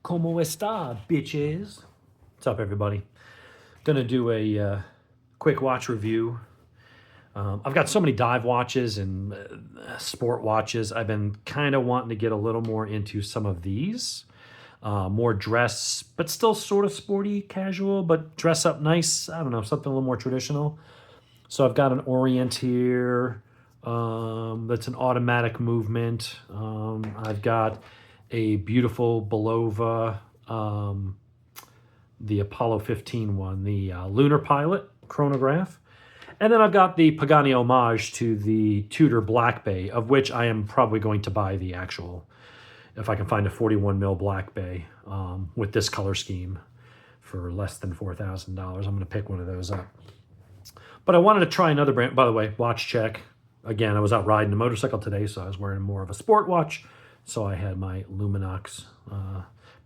Como esta, bitches? What's up, everybody? Gonna do a quick watch review. I've got so many dive watches and sport watches. I've been kind of wanting to get a little more into some of these. More dress, but still sort of sporty, casual, but dress up nice. I don't know, something a little more traditional. So I've got an Orient here. That's an automatic movement. I've got a beautiful Belova, the Apollo 15 one, the Lunar Pilot chronograph. And then I've got the Pagani homage to the Tudor Black Bay, of which I am probably going to buy the actual, if I can find a 41 mil Black Bay with this color scheme for less than $4,000. I'm going to pick one of those up. But I wanted to try another brand. By the way, watch check. Again, I was out riding a motorcycle today, so I was wearing more of a sport watch. So I had my Luminox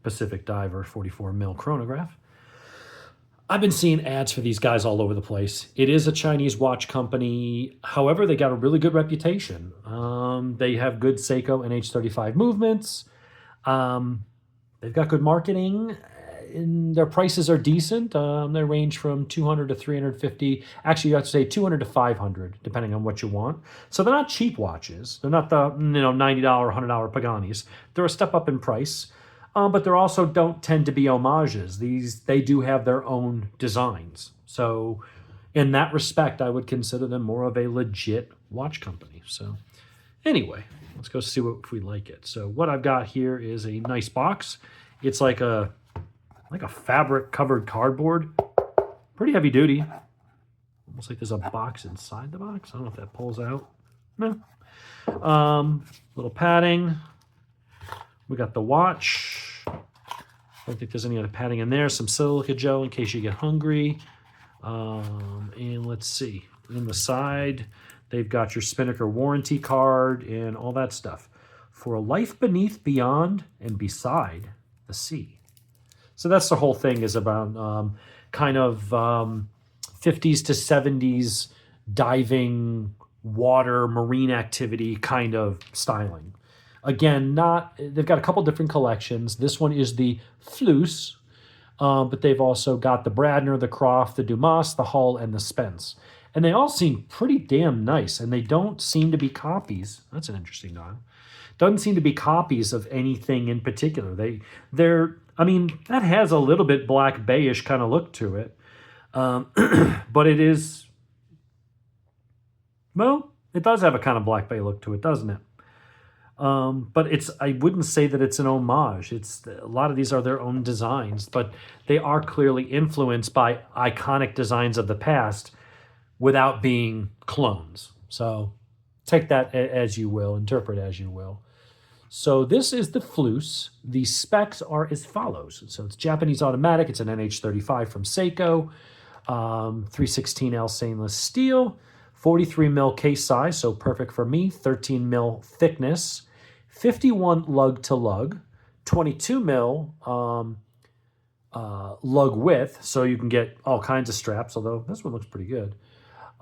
Pacific Diver 44 mil chronograph. I've been seeing ads for these guys all over the place. It is a Chinese watch company. However, they got a really good reputation. They have good Seiko NH35 movements. They've got good marketing. And their prices are decent. They range from 200 to 350. Actually, you have to say 200 to 500, depending on what you want. So they're not cheap watches. They're not the $90, $100 Paganis. They're a step up in price. But they also don't tend to be homages. They do have their own designs. So in that respect, I would consider them more of a legit watch company. So anyway, let's go see if we like it. So what I've got here is a nice box. It's like a fabric covered cardboard. Pretty heavy duty. Almost like there's a box inside the box. I don't know if that pulls out. No. Little padding. We got the watch. I don't think there's any other padding in there. Some silica gel in case you get hungry. And let's see. In the side, they've got your Spinnaker warranty card and all that stuff. For a life beneath, beyond, and beside the sea. So that's the whole thing, is about kind of 50s to 70s diving, water, marine activity kind of styling. Again, they've got a couple different collections. This one is the Fleuss, but they've also got the Bradner, the Croft, the Dumas, the Hull, and the Spence. And they all seem pretty damn nice, and they don't seem to be copies. That's an interesting dial. Doesn't seem to be copies of anything in particular. That has a little bit Black Bayish kind of look to it. But it is, well, it does have a kind of Black Bay look to it, doesn't it? But I wouldn't say that it's an homage. A lot of these are their own designs, but they are clearly influenced by iconic designs of the past without being clones. So take that as you will, interpret as you will. So this is the Fleuss. The specs are as follows. So it's Japanese automatic. It's an NH35 from Seiko. 316L stainless steel. 43 mil case size, so perfect for me. 13 mil thickness. 51 lug to lug. 22 mil lug width, so you can get all kinds of straps, although this one looks pretty good.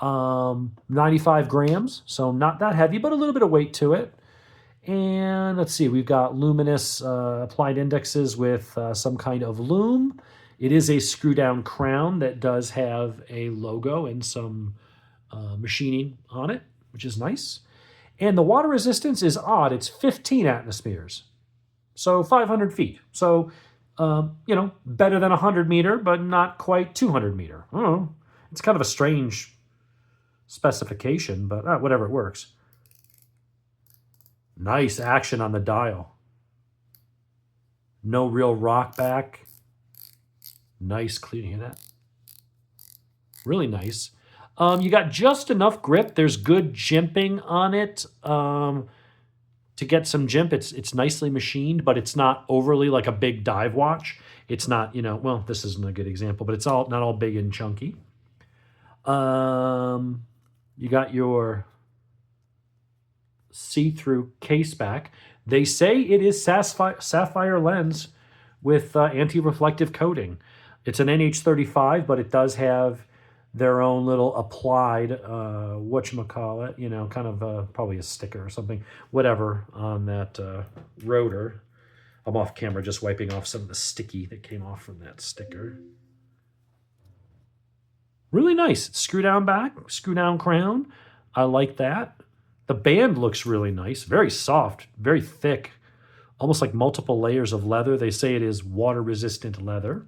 95 grams, so not that heavy, but a little bit of weight to it. And let's see, we've got luminous applied indexes with some kind of lume. It is a screw-down crown that does have a logo and some machining on it, which is nice. And the water resistance is odd. It's 15 atmospheres, so 500 feet. So, better than 100 meter, but not quite 200 meter. I don't know. It's kind of a strange specification, but whatever, it works. Nice action on the dial. No real rock back. Nice clean. Hear that? Really nice. You got just enough grip. There's good jimping on it to get some jimp. It's nicely machined, but it's not overly like a big dive watch. It's not, well, this isn't a good example, but it's not all big and chunky. You got your see-through case back. They say it is sapphire lens with anti-reflective coating. It's an NH35, but it does have their own little applied, whatchamacallit, kind of probably a sticker or something, whatever, on that rotor. I'm off camera just wiping off some of the sticky that came off from that sticker. Really nice. Screw down back, screw down crown. I like that. The band looks really nice. Very soft, very thick, almost like multiple layers of leather. They say it is water-resistant leather.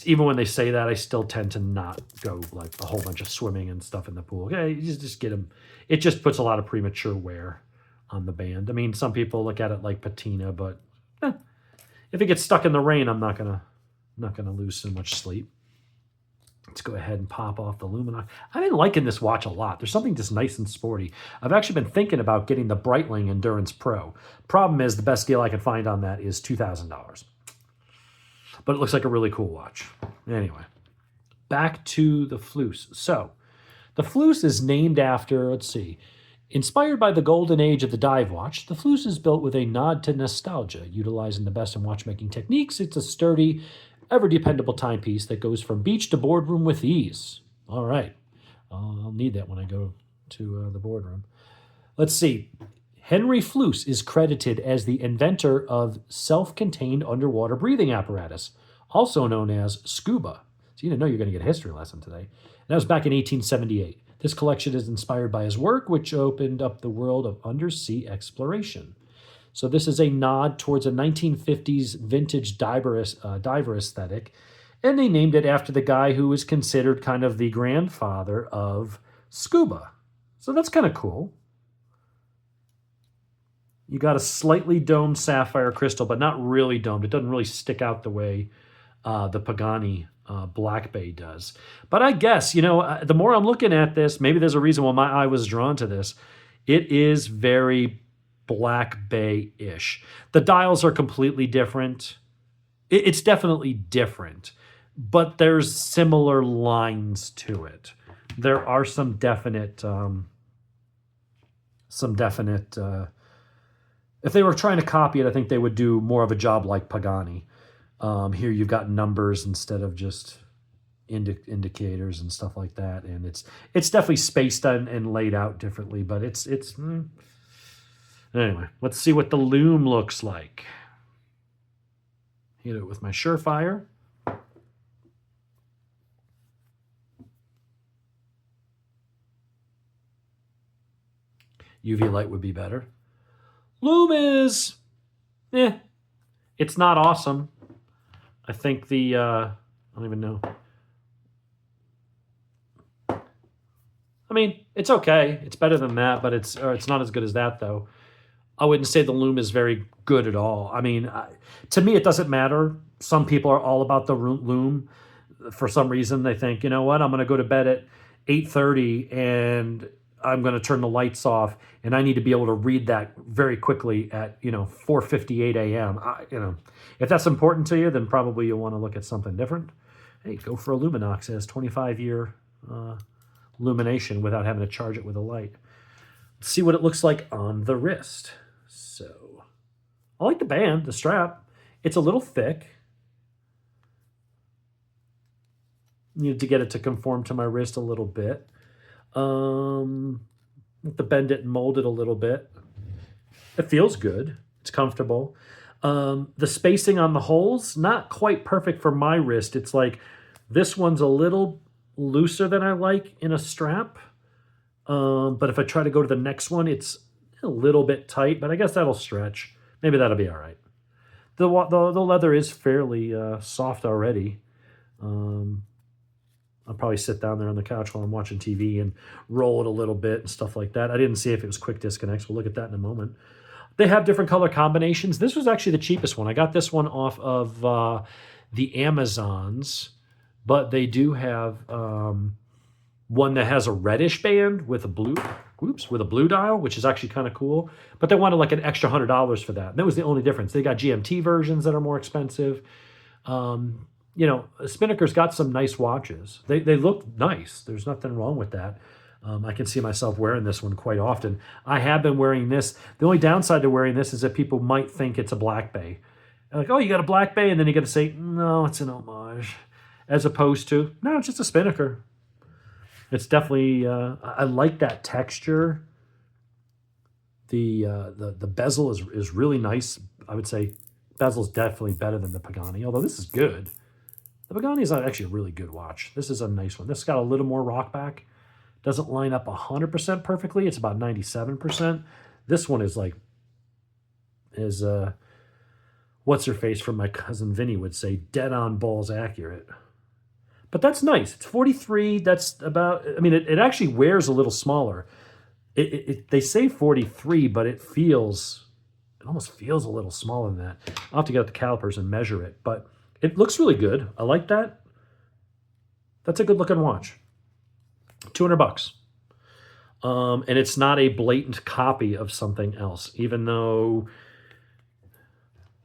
Even when they say that, I still tend to not go like a whole bunch of swimming and stuff in the pool. Okay, you just get them. It just puts a lot of premature wear on the band. I mean, some people look at it like patina, but if it gets stuck in the rain, I'm not gonna lose so much sleep. Let's go ahead and pop off the Luminox. I've been liking this watch a lot. There's something just nice and sporty. I've actually been thinking about getting the Breitling Endurance Pro. Problem is, the best deal I can find on that is $2,000. But it looks like a really cool watch. Anyway, back to the Fleuss. So, the Fleuss is named after, let's see, inspired by the golden age of the dive watch, the Fleuss is built with a nod to nostalgia. Utilizing the best in watchmaking techniques, it's a sturdy, ever-dependable timepiece that goes from beach to boardroom with ease. All right. I'll need that when I go to the boardroom. Let's see. Henry Fleuss is credited as the inventor of self-contained underwater breathing apparatus, also known as scuba. So you didn't know you're going to get a history lesson today. And that was back in 1878. This collection is inspired by his work, which opened up the world of undersea exploration. So this is a nod towards a 1950s vintage diver aesthetic, and they named it after the guy who is considered kind of the grandfather of scuba. So that's kind of cool. You got a slightly domed sapphire crystal, but not really domed. It doesn't really stick out the way the Pagani Black Bay does. But I guess, the more I'm looking at this, maybe there's a reason why my eye was drawn to this. It is very Black Bay-ish. The dials are completely different. It's definitely different, but there's similar lines to it. There are some definite, if they were trying to copy it, I think they would do more of a job like Pagani. Here you've got numbers instead of just indicators and stuff like that, and it's definitely spaced and laid out differently. But it's anyway. Let's see what the loom looks like. Hit it with my Surefire. UV light would be better. Loom is, it's not awesome. I think I don't even know. I mean, it's okay. It's better than that, but it's not as good as that, though. I wouldn't say the loom is very good at all. I mean, to me, it doesn't matter. Some people are all about the loom. For some reason, they think, you know what, I'm going to go to bed at 8:30 and I'm going to turn the lights off, and I need to be able to read that very quickly at 4:58 a.m. If that's important to you, then probably you'll want to look at something different. Hey, go for a Luminox. It has 25-year illumination without having to charge it with a light. Let's see what it looks like on the wrist. So, I like the band, the strap. It's a little thick. Needed to get it to conform to my wrist a little bit. To bend it and mold it a little bit. It feels good. It's comfortable. The spacing on the holes, not quite perfect for my wrist. It's like this one's a little looser than I like in a strap. But if I try to go to the next one, it's a little bit tight, but I guess that'll stretch. Maybe that'll be all right. The leather is fairly soft already. I'll probably sit down there on the couch while I'm watching TV and roll it a little bit and stuff like that. I didn't see if it was quick disconnects. We'll look at that in a moment. They have different color combinations. This was actually the cheapest one. I got this one off of the Amazons, but they do have one that has a reddish band with a blue dial, which is actually kind of cool. But they wanted like an extra $100 for that. And that was the only difference. They got GMT versions that are more expensive. Spinnaker's got some nice watches. They look nice. There's nothing wrong with that. I can see myself wearing this one quite often. I have been wearing this. The only downside to wearing this is that people might think it's a Black Bay. They're like, oh, you got a Black Bay? And then you got to say, no, it's an homage. As opposed to, no, it's just a Spinnaker. It's definitely, I like that texture. The bezel is really nice. I would say bezel is definitely better than the Pagani, although this is good. The Pagani is actually a really good watch. This is a nice one. This got a little more rock back. Doesn't line up 100% perfectly. It's about 97%. This one is like, what's her face from my cousin Vinny would say, dead on balls accurate. But that's nice. It's 43. That's about, I mean, it actually wears a little smaller. They say 43, but it almost feels a little smaller than that. I'll have to get out the calipers and measure it, but it looks really good. I like that. That's a good looking watch. $200. And it's not a blatant copy of something else, even though,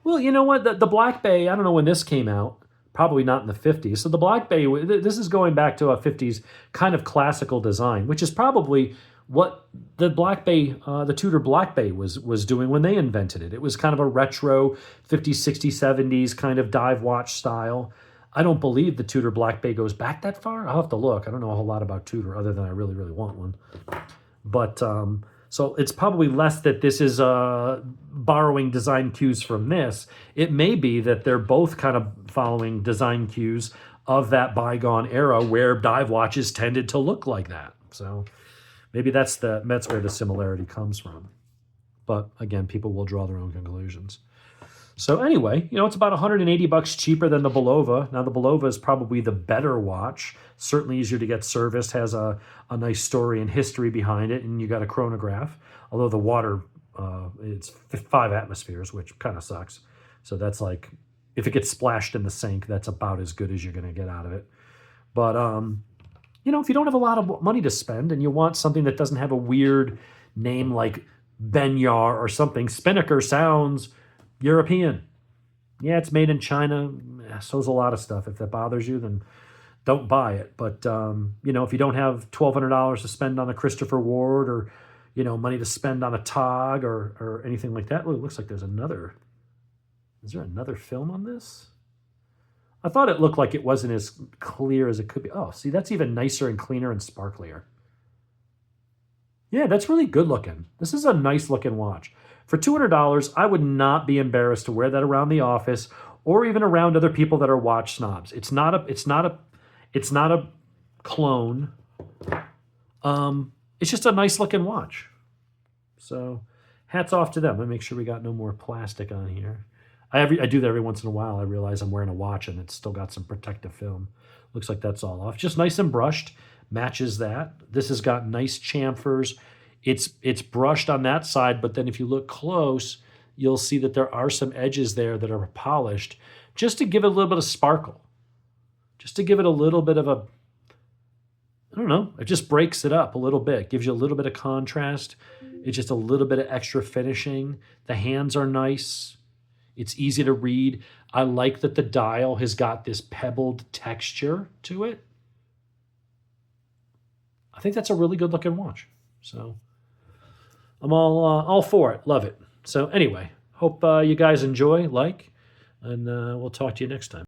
well, you know what? The Black Bay, I don't know when this came out. Probably not in the 50s. So the Black Bay, this is going back to a 50s kind of classical design, which is probably what the Black Bay, the Tudor Black Bay was doing when they invented it. It was kind of a retro 50s, 60s, 70s kind of dive watch style. I don't believe the Tudor Black Bay goes back that far. I'll have to look. I don't know a whole lot about Tudor other than I really, really want one. But so it's probably less that this is borrowing design cues from this. It may be that they're both kind of following design cues of that bygone era where dive watches tended to look like that. So maybe that's where the similarity comes from. But again, people will draw their own conclusions. So anyway, it's about $180 cheaper than the Bulova. Now the Bulova is probably the better watch. Certainly easier to get serviced, has a nice story and history behind it, and you got a chronograph. Although the water, it's 5 atmospheres, which kind of sucks. So that's like, if it gets splashed in the sink, that's about as good as you're going to get out of it. But, if you don't have a lot of money to spend and you want something that doesn't have a weird name like Benyar or something, Spinnaker sounds European. Yeah, it's made in China. So's a lot of stuff. If that bothers you, then don't buy it. But, if you don't have $1,200 to spend on a Christopher Ward or, money to spend on a Tog or anything like that. Well, it looks like there's another. Is there another film on this? I thought it looked like it wasn't as clear as it could be. Oh, see, that's even nicer and cleaner and sparklier. Yeah, that's really good looking. This is a nice looking watch. For $200, I would not be embarrassed to wear that around the office or even around other people that are watch snobs. It's not a clone. It's just a nice looking watch. So hats off to them. Let me make sure we got no more plastic on here. I do that every once in a while. I realize I'm wearing a watch and it's still got some protective film. Looks like that's all off. Just nice and brushed. Matches that. This has got nice chamfers. It's brushed on that side, but then if you look close, you'll see that there are some edges there that are polished just to give it a little bit of sparkle. Just to give it a little bit of I don't know, it just breaks it up a little bit, gives you a little bit of contrast. It's just a little bit of extra finishing. The hands are nice. It's easy to read. I like that the dial has got this pebbled texture to it. I think that's a really good looking watch. So I'm all for it. Love it. So anyway, hope you guys enjoy, and we'll talk to you next time.